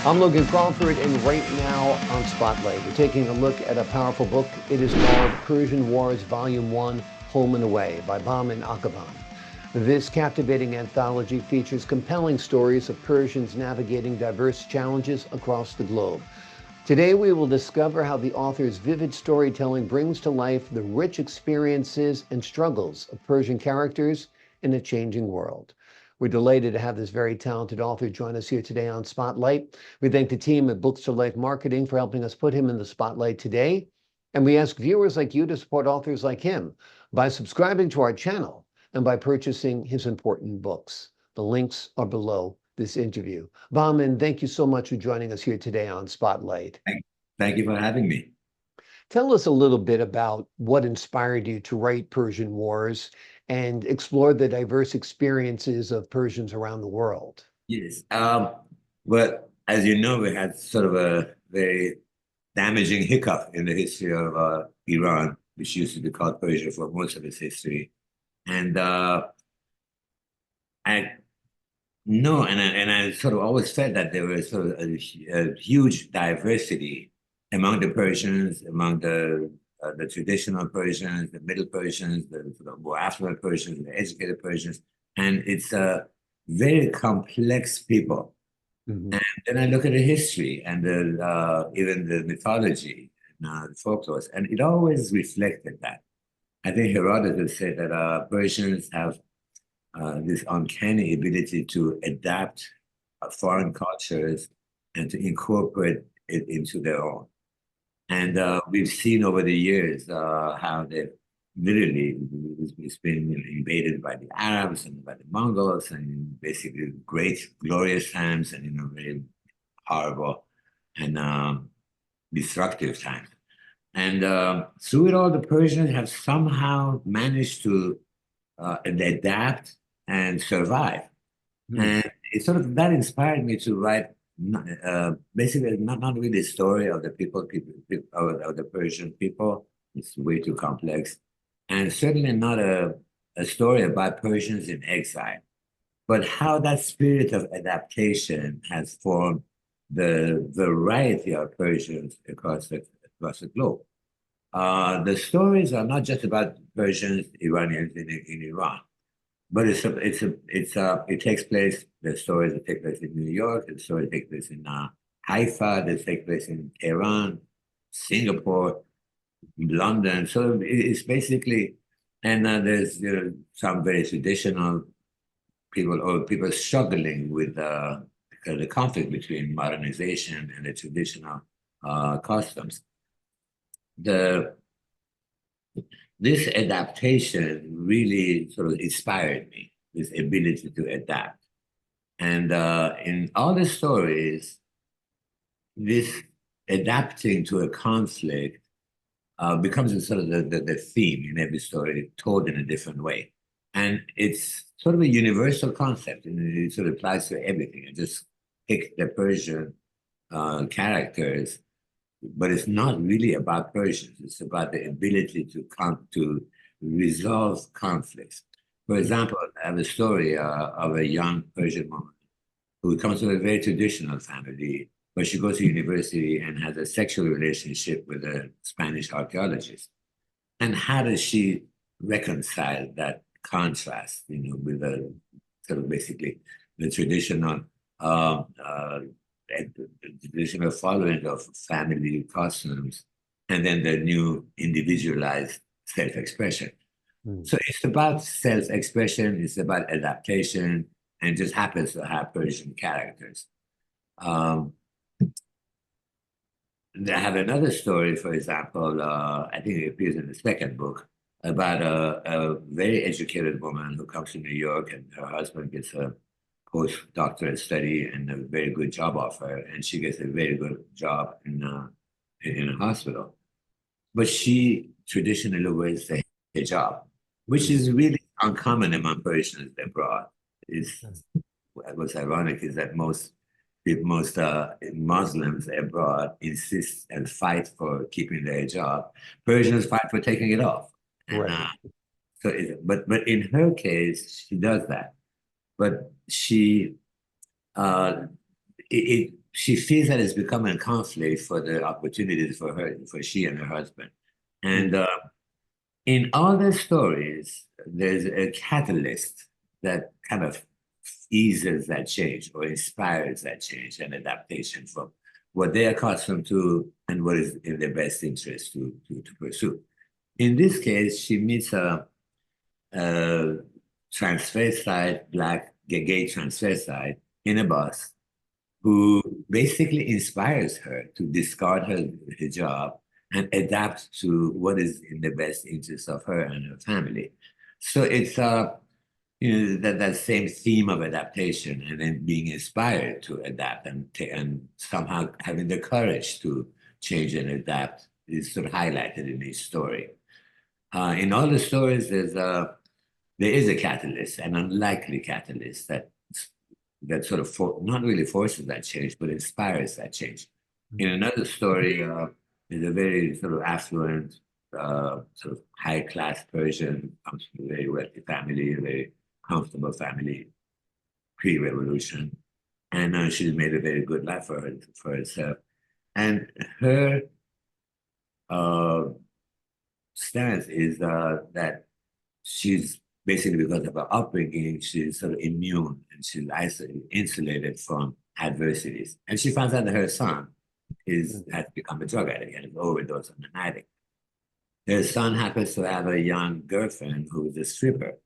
I'm Logan Crawford, and right now on Spotlight, we're taking a look at a powerful book. It is called Persian Wars, Volume 1, Home and Away by Bahman Akhavan. This captivating anthology features compelling stories of Persians navigating diverse challenges across the globe. Today, we will discover how the author's vivid storytelling brings to life the rich experiences and struggles of Persian characters in a changing world. We're delighted to have this very talented author join us here today on Spotlight. We thank the team at Books to Life Marketing for helping us put him in the spotlight today. And we ask viewers like you to support authors like him by subscribing to our channel and by purchasing his important books. The links are below this interview. Bahman, thank you so much for joining us here today on Spotlight. Thank you for having me. Tell us a little bit about what inspired you to write Persian Wars and explore the diverse experiences of Persians around the world. Yes. But as you know, we had sort of a very damaging hiccup in the history of Iran, which used to be called Persia for most of its history. And I know, and I sort of always felt that there was sort of a huge diversity among the Persians, among the traditional Persians, the Middle Persians, the sort of more affluent Persians, the educated Persians, and it's a very complex people. Mhm. And then I look at the history and even the mythology and the folklore, and it always reflected that. I think Herodotus said that Persians have this uncanny ability to adapt foreign cultures and to incorporate it into their own. And we've seen over the years how they've literally it's been invaded by the Arabs and by the Mongols, and basically great, glorious times, and very horrible and destructive times. And through it all, the Persians have somehow managed to adapt and survive. Mhm. And it sort of that inspired me to write basically not really the story of the of the Persian people. It's way too complex, and certainly not a story about Persians in exile, but how that spirit of adaptation has formed the variety of Persians across the globe. The stories are not just about Persians, Iranians in Iran, but it takes place. The stories that take place in New York, the stories take place in Haifa, they take place in Tehran, Singapore, London. So it's basically, and there's some very traditional people or people struggling with the conflict between modernization and the traditional customs. The This adaptation really sort of inspired me, this ability to adapt. And in all the stories, this adapting to a conflict becomes a sort of the theme in every story, told in a different way. And it's sort of a universal concept, and it sort of applies to everything. I just pick the Persian characters, but it's not really about Persians. It's about the ability to come to resolve conflicts. For example, I have a story of a young Persian woman who comes from a very traditional family, but she goes to university and has a sexual relationship with a Spanish archaeologist. And how does she reconcile that contrast, with the sort of basically the uh, uh, traditional following of family customs, and then the new individualized self-expression. Mhm. So it's about self-expression, it's about adaptation, and just happens to have Persian characters. Um, I have another story, for example, I think it appears in the second book, about a very educated woman who comes to New York, and her husband gets a postdoctorate study and a very good job offer, and she gets a very good job in a hospital. But she traditionally wears the hijab, which Mhm. is really uncommon among Persians abroad. It's What's ironic is that most Muslims abroad insist and fight for keeping their hijab. Persians fight for taking it off, and Right. but in her case, she does that. But she uh, it she feels that it's becoming a conflict for the opportunities for her, for she and her husband. And in all the stories, there's a catalyst that kind of eases that change or inspires that change and adaptation from what they're accustomed to and what is in their best interest to pursue. In this case, she meets a transvestite, black, gay transvestite in a bus who basically inspires her to discard her hijab and adapt to what is in the best interest of her and her family. So it's that same theme of adaptation and then being inspired to adapt and somehow having the courage to change and adapt is sort of highlighted in each story. In all the stories, there is a catalyst, an unlikely catalyst that sort of not really forces that change, but inspires that change. In another story, is a very sort of affluent, sort of high-class Persian, comes from a very wealthy family, a very comfortable family, pre-revolution, and she's made a very good life for herself. And her stance is that she's basically, because of her upbringing, she's sort of immune and she's isolated, insulated from adversities. And she finds out that her son has become a drug addict and is overdose on an addict. Her son happens to have a young girlfriend who is a stripper,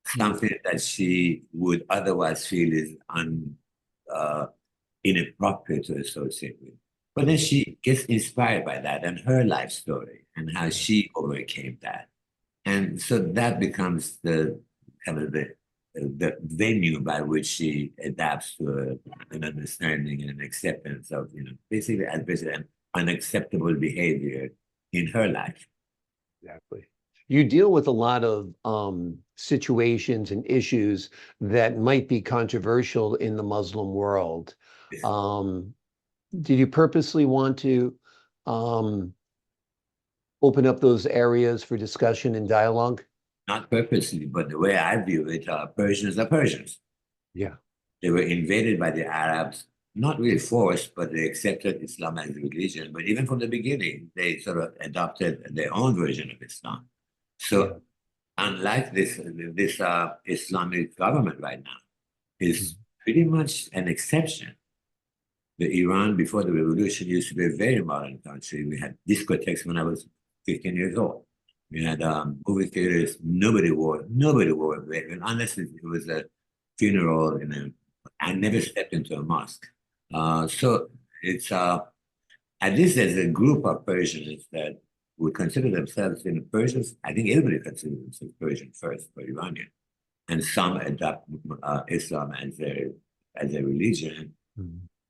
something that she would otherwise feel is inappropriate to associate with. But then she gets inspired by that and her life story and how she overcame that. And so that becomes the kind of the venue by which she adapts to an understanding and an acceptance of, basically an unacceptable behavior in her life. Exactly. You deal with a lot of situations and issues that might be controversial in the Muslim world. Did you purposely want to open up those areas for discussion and dialogue? Not purposely, but the way I view it, Persians are Persians. Yeah. They were invaded by the Arabs, not really forced, but they accepted Islam as a religion. But even from the beginning, they sort of adopted their own version of Islam. So unlike this Islamic government right now, is pretty much an exception. The Iran before the revolution used to be a very modern country. We had discotheques when I was 15 years old. We had movie theaters. Nobody wore veil unless it was a funeral. I never stepped into a mosque. So it's at least there's a group of Persians that would consider themselves Persians. I think everybody considers themselves Persian first, or Iranian, and some adopt Islam as a religion.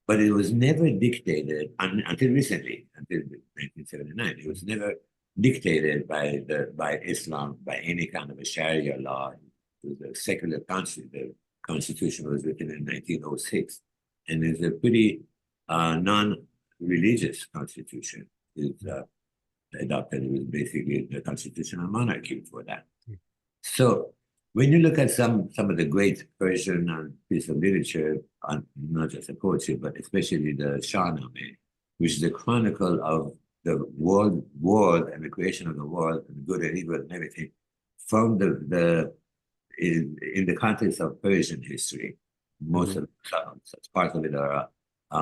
But it was never dictated until recently, until 1979. It was never dictated by Islam, by any kind of a Sharia law. It was a secular country. The Constitution was written in 1906, and it's a pretty non-religious constitution. It's adopted. It was basically the constitutional monarchy before that. So when you look at some of the great Persian piece of literature, not just the poetry, but especially the Shahnameh, which is a chronicle of the world and the creation of the world and good and evil and everything, from in the context of Persian history. Most of such parts of it are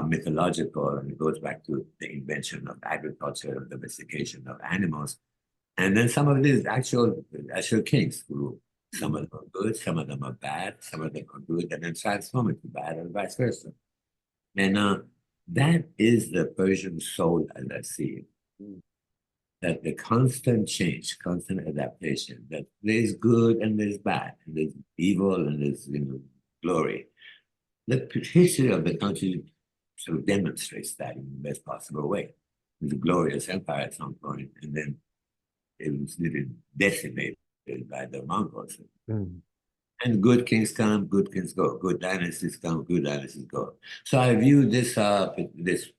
mythological, and it goes back to the invention of agriculture and domestication of animals. And then some of it is actual kings who rule. Some of them are good, some of them are bad, some of them are good, and then transform into bad, and vice versa. And that is the Persian soul, as I see it. That the constant change, constant adaptation, that there's good and there's bad, and there's evil and there's glory. The history of the country sort of demonstrates that in the best possible way. It was a glorious empire at some point, and then it was really decimated by the Mongols. And good kings come, good kings go. Good dynasties come, good dynasties go. So I view this this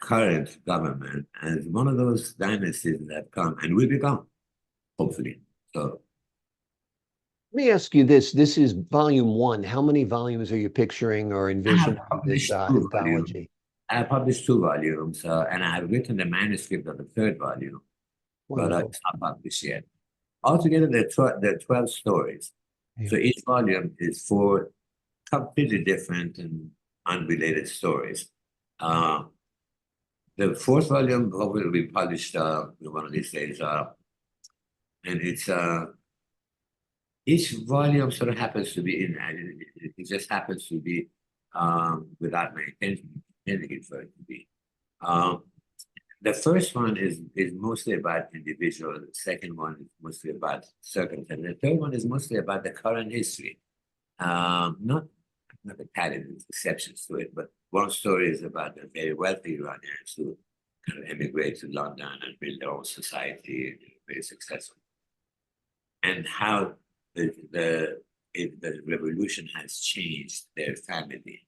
current government as one of those dynasties that come and will become, hopefully. So me ask you this. This is volume one. How many volumes are you picturing or I have envisioning this published two volumes. anthology? I have published two volumes, and I have written the manuscript of the third volume, but Wonderful. it's not published yet. Altogether, there are 12 stories. Yeah. So each volume is four completely different and unrelated stories. Uh, the fourth volume will be published one of these days, and it's each volume sort of happens to be it just happens to be without my intending it for it to be. Um, the first one is mostly about individual. The second one is mostly about circumstance. The third one is mostly about the current history. Not the pattern, there's exceptions to it, but one story is about the very wealthy Iranians who kind of emigrate to London and build their own society, and very successful, and how the revolution has changed their family,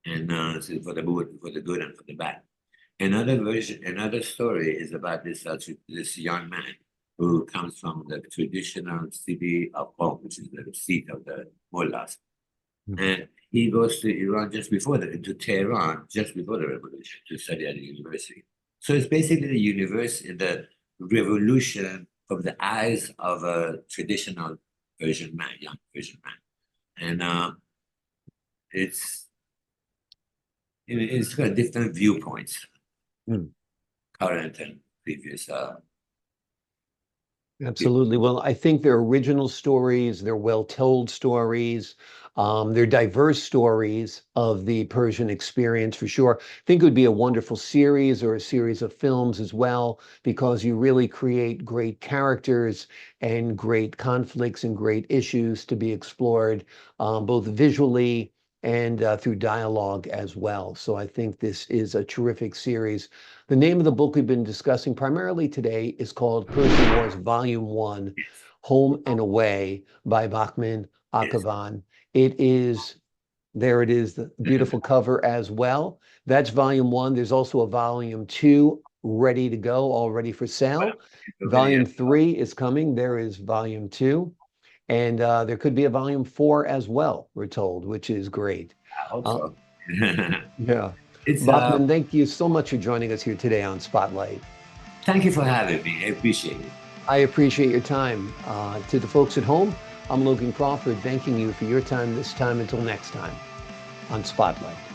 and so for the good and for the bad. Another story is about this young man who comes from the traditional city of Qom, which is the seat of the mullahs, and he goes to Iran to Tehran just before the revolution to study at the university. So it's basically the revolution from the eyes of a traditional Persian man, young Persian man, and it's got different viewpoints, Mm. current and previous. Absolutely. Well, I think they're original stories, they're well-told stories, they're diverse stories of the Persian experience for sure. I think it would be a wonderful series or a series of films as well, because you really create great characters and great conflicts and great issues to be explored, both visually and through dialogue as well. So I think this is a terrific series. The name of the book we've been discussing primarily today is called Persian Wars Volume 1, Home and Away by Bahman Yes. Akhavan. There it is, the beautiful cover as well. That's Volume 1. There's also a Volume 2 ready to go, all ready for sale. Volume 3 is coming. There is Volume 2. And there could be a Volume 4 as well, we're told, which is great. I hope Uh, so. yeah. It's Bachman, thank you so much for joining us here today on Spotlight. Thank you for having me. I appreciate it. I appreciate your time. To the folks at home, I'm Logan Crawford, thanking you for your time this time. Until next time on Spotlight.